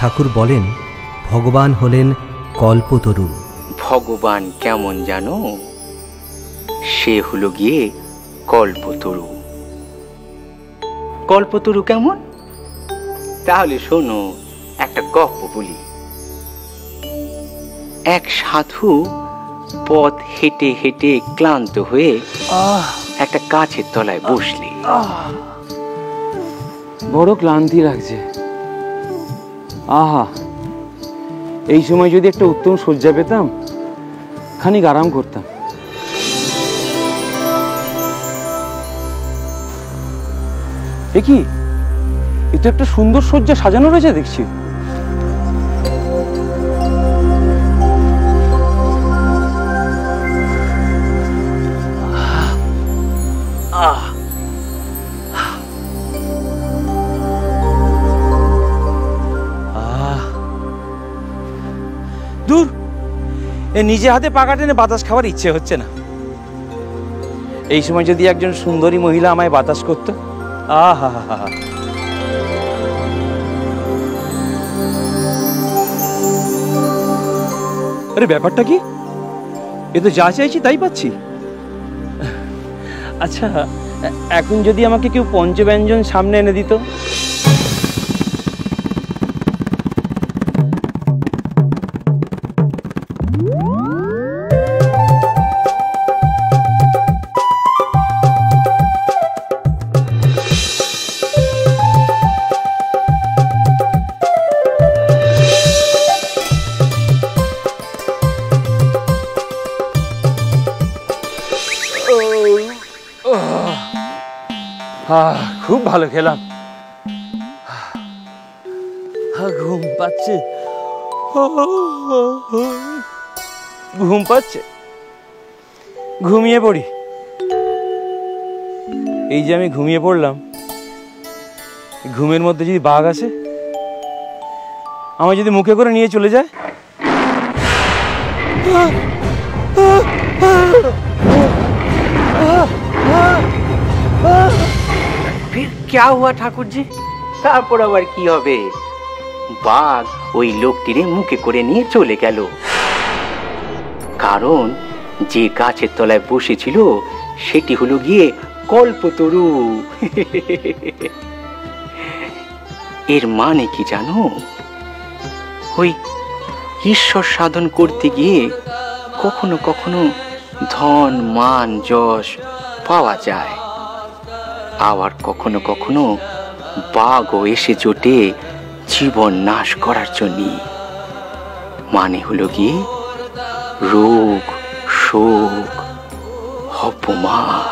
ঠাকুর বলেন ভগবান হলেন কল্পতরু। ভগবান কেমন জানো? সে হলো গিয়ে কল্পতরু। কল্পতরু কেমন? তাহলে শোনো, একটা গল্প বলি। এক সাধু পথ হেঁটে হেঁটে ক্লান্ত হয়ে একটা গাছের তলায় বসলে। বড় ক্লান্তি লাগছে। আহা, এই সময় যদি একটা উত্তম শয্যা পেতাম, খানিক আরাম করতাম। এ কি, এ তো একটা সুন্দর শয্যা সাজানো রয়েছে দেখছি। দূর, এ নিজে হাতে পাকা টেনে বাতাস খাওয়ার ইচ্ছে হচ্ছে না। এই সময় যদি একজন সুন্দরী মহিলা আমায় বাতাস করত, আহা হা হা। আরে ব্যাপারটা কি? এ তো যা চাইছি তাই পাচ্ছি। আচ্ছা, এখন যদি আমাকে কেউ পঞ্চব্যঞ্জন সামনে এনে দিত। খুব ভালো খেলাম। ঘুম পাচ্ছে, ঘুম পাচ্ছে। ঘুমিয়ে পড়ি। এই যে আমি ঘুমিয়ে পড়লাম, ঘুমের মধ্যে যদি বাঘ আসে, আমায় যদি মুখে করে নিয়ে চলে যায়। फिर क्या हुआ ठाकुर जी? তারপর আবার কি হবে? বাঘ ওই লোকটিরে মুখে করে নিয়ে চলে গেল। কারণ যে গাছের তলায় বসেছিল সেটি হলো গিয়ে কল্পতরু। এর মানে কি জানো? ওই ঈশ্বর সাধন করতে গিয়ে কখনো কখনো ধন মান যশ পাওয়া যায়, আবার কখনো কখনো বাঘও এসে জোটে জীবন নাশ করার জন্য। মানে হলো গিয়ে রোগ, শোক, অপমান।